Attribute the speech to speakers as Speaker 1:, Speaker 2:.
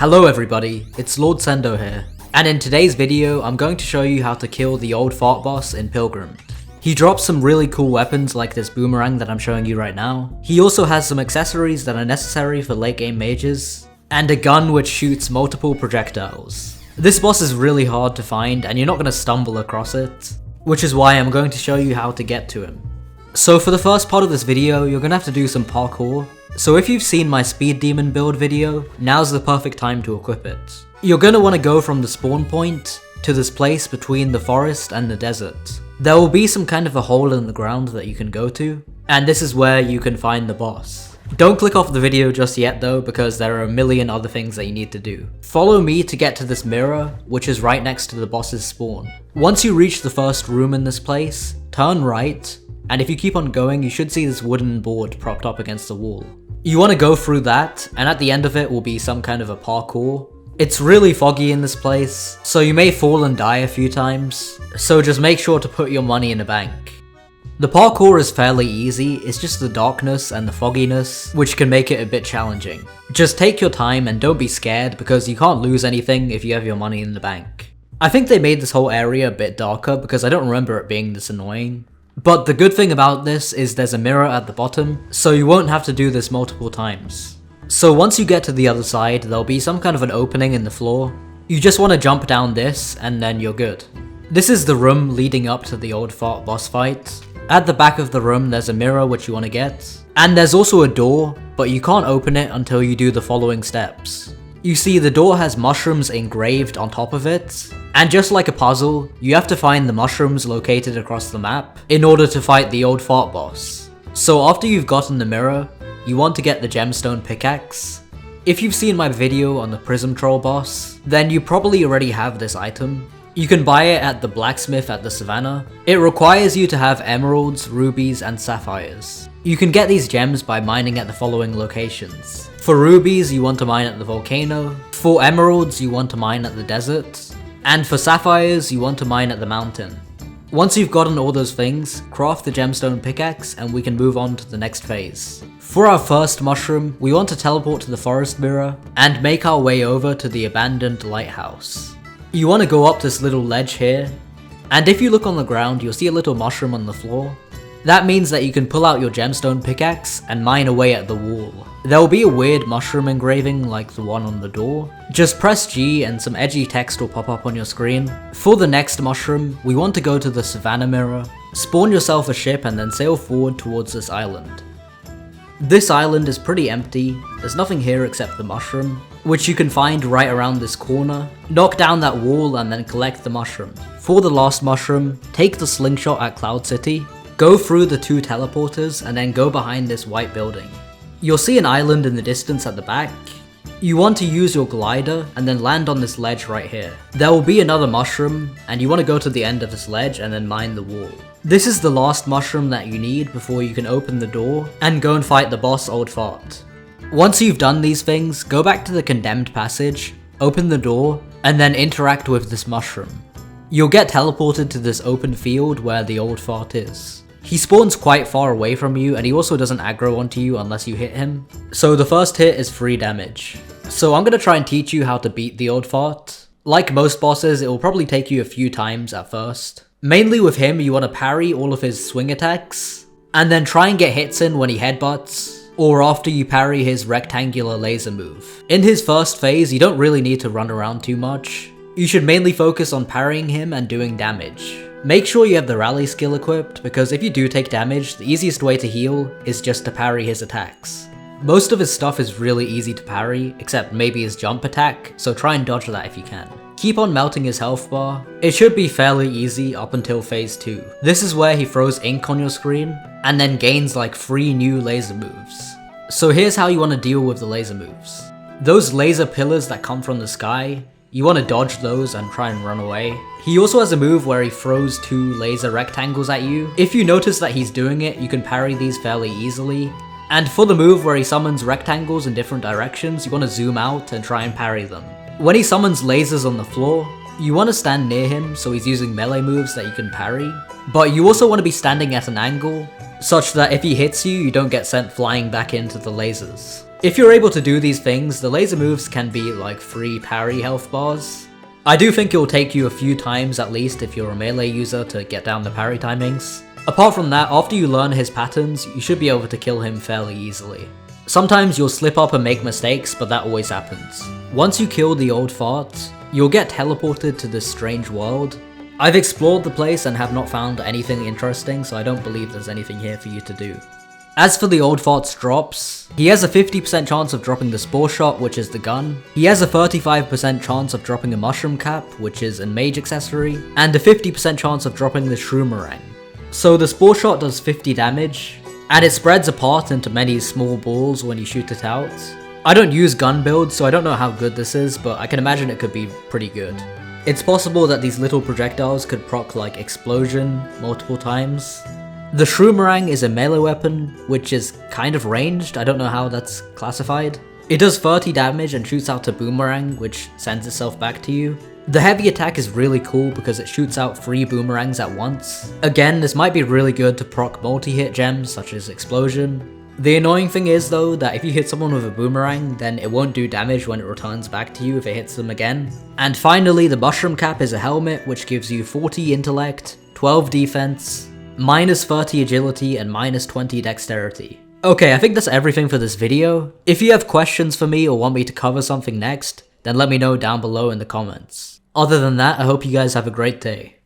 Speaker 1: Hello everybody, it's Lord Sendo here, and in today's video I'm going to show you how to kill the old fart boss in Pilgrammed. He drops some really cool weapons like this boomerang that I'm showing you right now. He also has some accessories that are necessary for late game mages, and a gun which shoots multiple projectiles. This boss is really hard to find and you're not going to stumble across it, which is why I'm going to show you how to get to him. So for the first part of this video, you're going to have to do some parkour. So if you've seen my speed demon build video, now's the perfect time to equip it. You're going to want to go from the spawn point to this place between the forest and the desert. There will be some kind of a hole in the ground that you can go to, and this is where you can find the boss. Don't click off the video just yet though, because there are a million other things that you need to do. Follow me to get to this mirror, which is right next to the boss's spawn. Once you reach the first room in this place, turn right, and if you keep on going, you should see this wooden board propped up against the wall. You want to go through that, and at the end of it will be some kind of a parkour. It's really foggy in this place, so you may fall and die a few times, so just make sure to put your money in a bank. The parkour is fairly easy, it's just the darkness and the fogginess which can make it a bit challenging. Just take your time and don't be scared because you can't lose anything if you have your money in the bank. I think they made this whole area a bit darker because I don't remember it being this annoying. But the good thing about this is there's a mirror at the bottom, so you won't have to do this multiple times. So once you get to the other side, there'll be some kind of an opening in the floor. You just want to jump down this and then you're good. This is the room leading up to the old fart boss fight. At the back of the room there's a mirror which you want to get. And there's also a door, but you can't open it until you do the following steps. You see, the door has mushrooms engraved on top of it, and just like a puzzle, you have to find the mushrooms located across the map in order to fight the old fart boss. So after you've gotten the mirror, you want to get the gemstone pickaxe. If you've seen my video on the prism troll boss, then you probably already have this item. You can buy it at the blacksmith at the savannah. It requires you to have emeralds, rubies, and sapphires. You can get these gems by mining at the following locations. For rubies, you want to mine at the volcano. For emeralds, you want to mine at the desert. And for sapphires, you want to mine at the mountain. Once you've gotten all those things, craft the gemstone pickaxe and we can move on to the next phase. For our first mushroom, we want to teleport to the forest mirror and make our way over to the abandoned lighthouse. You want to go up this little ledge here, and if you look on the ground, you'll see a little mushroom on the floor. That means that you can pull out your gemstone pickaxe and mine away at the wall. There will be a weird mushroom engraving like the one on the door. Just press G and some edgy text will pop up on your screen. For the next mushroom, we want to go to the savannah mirror, spawn yourself a ship and then sail forward towards this island. This island is pretty empty, there's nothing here except the mushroom, which you can find right around this corner. Knock down that wall and then collect the mushroom. For the last mushroom, take the slingshot at Cloud City, go through the 2 teleporters and then go behind this white building. You'll see an island in the distance at the back. You want to use your glider and then land on this ledge right here. There will be another mushroom and you want to go to the end of this ledge and then mine the wall. This is the last mushroom that you need before you can open the door and go and fight the boss Old Fart. Once you've done these things, go back to the condemned passage, open the door, and then interact with this mushroom. You'll get teleported to this open field where the Old Fart is. He spawns quite far away from you and he also doesn't aggro onto you unless you hit him. So the first hit is 3 damage. So I'm going to try and teach you how to beat the Old Fart. Like most bosses, it will probably take you a few times at first. Mainly with him, you want to parry all of his swing attacks, and then try and get hits in when he headbutts, or after you parry his rectangular laser move. In his first phase, you don't really need to run around too much. You should mainly focus on parrying him and doing damage. Make sure you have the rally skill equipped, because if you do take damage, the easiest way to heal is just to parry his attacks. Most of his stuff is really easy to parry, except maybe his jump attack, so try and dodge that if you can. Keep on melting his health bar. It should be fairly easy up until phase 2. This is where he throws ink on your screen, and then gains like 3 new laser moves. So here's how you want to deal with the laser moves. Those laser pillars that come from the sky, you want to dodge those and try and run away. He also has a move where he throws 2 laser rectangles at you. If you notice that he's doing it, you can parry these fairly easily. And for the move where he summons rectangles in different directions, you want to zoom out and try and parry them. When he summons lasers on the floor, you want to stand near him so he's using melee moves that you can parry. But you also want to be standing at an angle, such that if he hits you, you don't get sent flying back into the lasers. If you're able to do these things, the laser moves can be like free parry health bars. I do think it will take you a few times at least if you're a melee user to get down the parry timings. Apart from that, after you learn his patterns, you should be able to kill him fairly easily. Sometimes you'll slip up and make mistakes, but that always happens. Once you kill the old fart, you'll get teleported to this strange world. I've explored the place and have not found anything interesting, so I don't believe there's anything here for you to do. As for the old fart's drops, he has a 50% chance of dropping the spore shot, which is the gun. He has a 35% chance of dropping a mushroom cap, which is a mage accessory, and a 50% chance of dropping the shroomerang. So the spore shot does 50 damage, and it spreads apart into many small balls when you shoot it out. I don't use gun builds, so I don't know how good this is, but I can imagine it could be pretty good. It's possible that these little projectiles could proc like explosion multiple times. The shroomerang is a melee weapon, which is kind of ranged. I don't know how that's classified. It does 30 damage and shoots out a boomerang, which sends itself back to you. The heavy attack is really cool because it shoots out 3 boomerangs at once. Again, this might be really good to proc multi-hit gems such as explosion. The annoying thing is though that if you hit someone with a boomerang, then it won't do damage when it returns back to you if it hits them again. And finally, the mushroom cap is a helmet which gives you 40 intellect, 12 defense, minus 30 agility, and minus 20 dexterity. Okay, I think that's everything for this video. If you have questions for me or want me to cover something next, then let me know down below in the comments. Other than that, I hope you guys have a great day.